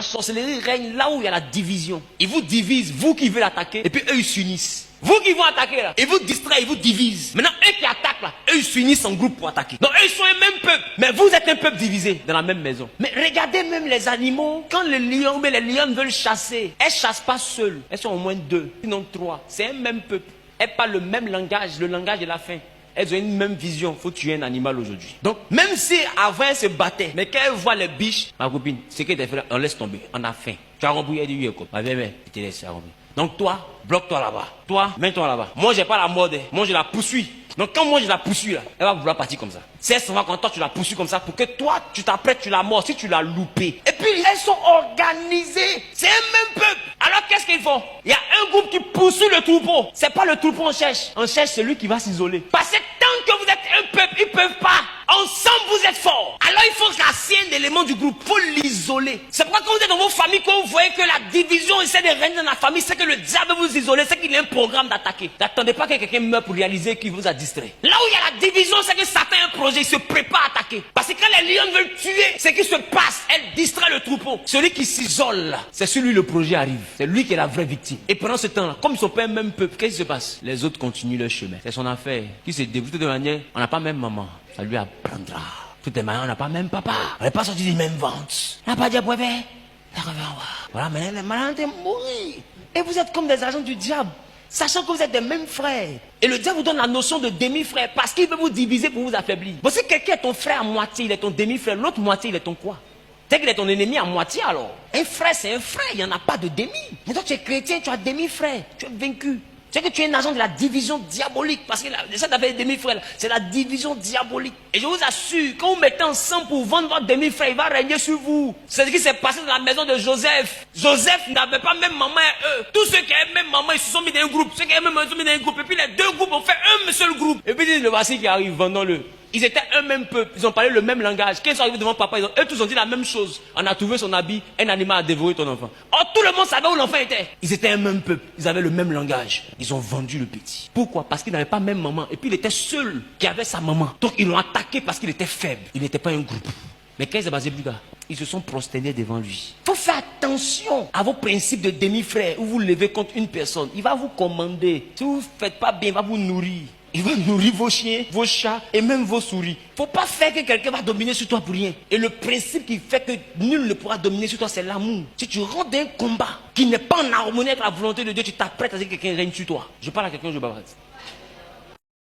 La sorcellerie règne là où il y a la division. Ils vous divisent, vous qui veulent attaquer, et puis eux ils s'unissent. Vous qui vont attaquer là, ils vous distraient, ils vous divisent. Maintenant, eux qui attaquent là, eux ils s'unissent en groupe pour attaquer. Donc eux ils sont un même peuple, mais vous êtes un peuple divisé dans la même maison. Mais regardez même les animaux, quand les lions, mais les lions veulent chasser, elles chassent pas seules, elles sont au moins 2, sinon 3. C'est un même peuple. Elles parlent le même langage, le langage de la faim. Elles ont une même vision, faut tuer un animal aujourd'hui. Donc, même si avant elles se battaient, mais quand elles voient les biches, ma copine, c'est qu'elle fait, on laisse tomber, on a faim. Tu as compris, elle dit oui, ma viens, je te laisse, donc toi, bloque-toi là-bas. Toi, mets-toi là-bas. Moi, j'ai pas la mode, moi je la poursuis. Donc quand moi je la poursuis là, elle va vouloir partir comme ça. Si elle s'en va quand toi tu la poursuis comme ça, pour que toi tu t'apprêtes, tu la mords, si tu l'as loupé. Et puis elles sont organisées. C'est un même peuple. Alors qu'est-ce qu'ils font? Il y a un groupe qui poursuit le troupeau. C'est pas le troupeau on cherche celui qui va s'isoler. Parce que tant que vous êtes un peuple, ils peuvent pas. Ensemble vous êtes forts. Alors il faut casser un élément du groupe, il faut l'isoler. C'est pourquoi quand vous êtes dans vos familles, quand vous voyez que la division essaie de régner dans la famille, c'est que le diable vous isoler, c'est qu'il a un programme d'attaquer. N'attendez pas que quelqu'un meure pour réaliser qu'il vous a distrait. Là où il y a la division, c'est que Satan a un projet, il se prépare à attaquer. Parce que quand les lions veulent tuer, c'est qu'il se passe, elle distrait le troupeau. Celui qui s'isole, c'est celui le projet arrive. C'est lui qui est la vraie victime. Et pendant ce temps-là, comme ils sont pas un même peuple, qu'est-ce qui se passe? Les autres continuent leur chemin. C'est son affaire. Qui se dégoûte de manière, on n'a pas même maman. Ça lui apprendra. Toutes les manières, on n'a pas même papa. On n'est pas sorti du même ventre. On n'a pas dit à Bouébé. Voilà, mais les malades sont mourir. Et vous êtes comme des agents du diable, sachant que vous êtes des mêmes frères. Et le diable vous donne la notion de demi-frère parce qu'il veut vous diviser pour vous affaiblir. Bon, si quelqu'un est ton frère à moitié, il est ton demi-frère, l'autre moitié, il est ton quoi? C'est qu'il est ton ennemi à moitié alors. Un frère, c'est un frère, il n'y en a pas de demi. Mais toi, tu es chrétien, tu as demi-frère, tu es vaincu. C'est que tu es un agent de la division diabolique. Parce que ça t'appelle demi-frère, c'est la division diabolique. Et je vous assure, quand vous mettez ensemble pour vendre votre demi-frère, il va régner sur vous. C'est ce qui s'est passé dans la maison de Joseph. Joseph n'avait pas même maman et eux. Tous ceux qui avaient même maman, ils se sont mis dans un groupe. Ceux qui avaient même maman, ils se sont mis dans un groupe. Et puis les deux groupes ont fait un seul groupe. Et puis le voici qui arrive, vendons-le. Ils étaient un même peuple, ils ont parlé le même langage. Quand ils sont arrivés devant papa, eux tous ont dit la même chose. On a trouvé son habit, un animal a dévoré ton enfant. Or tout le monde savait où l'enfant était. Ils étaient un même peuple, ils avaient le même langage. Ils ont vendu le petit. Pourquoi? Parce qu'il n'avait pas même maman. Et puis il était seul qui avait sa maman. Donc ils l'ont attaqué parce qu'il était faible. Il n'était pas un groupe. Mais quand il s'est basé plus tard, ils se sont prosternés devant lui. Il faut faire attention à vos principes de demi-frère où vous levez contre une personne. Il va vous commander. Si vous ne faites pas bien, il va vous nourrir. Il va nourrir vos chiens, vos chats et même vos souris. Faut pas faire que quelqu'un va dominer sur toi pour rien. Et le principe qui fait que nul ne pourra dominer sur toi, c'est l'amour. Si tu rentres dans un combat qui n'est pas en harmonie avec la volonté de Dieu, tu t'apprêtes à ce que quelqu'un règne sur toi. Je parle à quelqu'un, je bavarde.